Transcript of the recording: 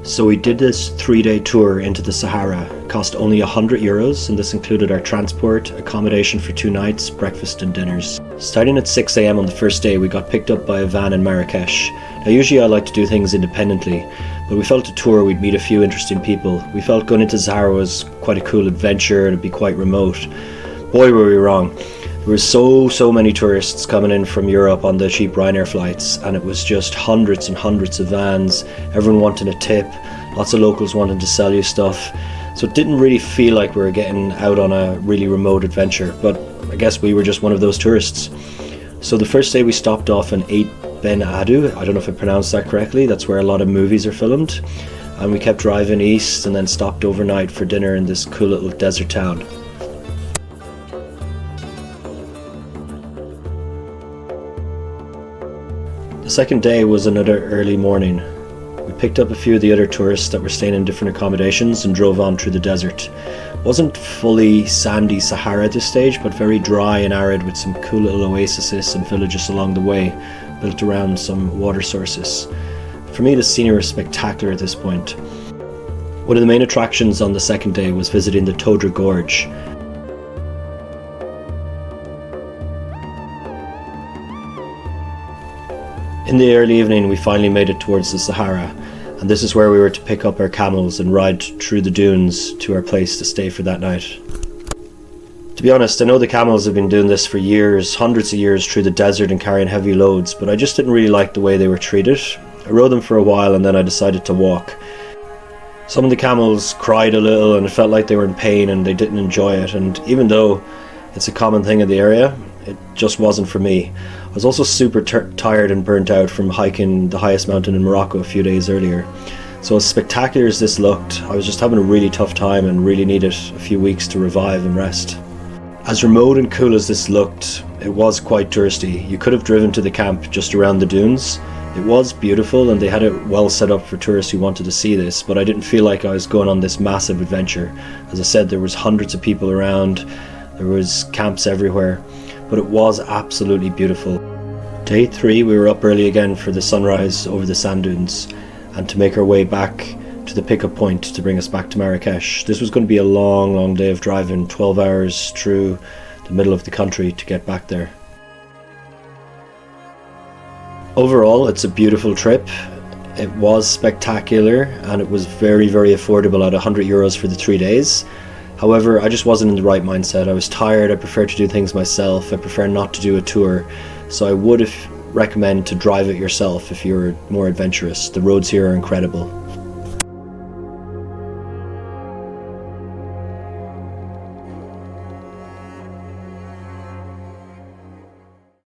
So we did this 3-day tour into the Sahara. It cost only €100, and this included our transport, accommodation for 2 nights, breakfast and dinners. Starting at 6 AM on the first day, we got picked up by a van in Marrakesh. Now usually I like to do things independently, but we felt a tour we'd meet a few interesting people. We felt going into the Sahara was quite a cool adventure and it'd be quite remote. Boy were we wrong. There were so many tourists coming in from Europe on the cheap Ryanair flights, and it was just hundreds and hundreds of vans, everyone wanting a tip, lots of locals wanting to sell you stuff. So it didn't really feel like we were getting out on a really remote adventure, but I guess we were just one of those tourists. So the first day we stopped off and ate Ben Adu. I don't know if I pronounced that correctly. That's where a lot of movies are filmed. And we kept driving east and then stopped overnight for dinner in this cool little desert town. The second day was another early morning. We picked up a few of the other tourists that were staying in different accommodations and drove on through the desert. It wasn't fully sandy Sahara at this stage, but very dry and arid with some cool little oases and villages along the way, built around some water sources. For me, the scenery was spectacular at this point. One of the main attractions on the second day was visiting the Todra Gorge. In the early evening we finally made it towards the Sahara, and this is where we were to pick up our camels and ride through the dunes to our place to stay for that night. To be honest, I know the camels have been doing this for years, hundreds of years through the desert and carrying heavy loads, but I just didn't really like the way they were treated. I rode them for a while and then I decided to walk. Some of the camels cried a little and it felt like they were in pain and they didn't enjoy it, and even though it's a common thing in the area, it just wasn't for me. I was also super tired and burnt out from hiking the highest mountain in Morocco a few days earlier. So as spectacular as this looked, I was just having a really tough time and really needed a few weeks to revive and rest. As remote and cool as this looked, it was quite touristy. You could have driven to the camp just around the dunes. It was beautiful and they had it well set up for tourists who wanted to see this, but I didn't feel like I was going on this massive adventure. As I said, there was hundreds of people around, there was camps everywhere, but it was absolutely beautiful. Day 3 we were up early again for the sunrise over the sand dunes and to make our way back to the pickup point to bring us back to Marrakesh. This was going to be a long day of driving, 12 hours through the middle of the country to get back there. Overall, it's a beautiful trip. It was spectacular and it was very affordable at €100 for the 3 days. However, I just wasn't in the right mindset. I was tired, I prefer to do things myself, I prefer not to do a tour. So I would recommend to drive it yourself if you're more adventurous. The roads here are incredible.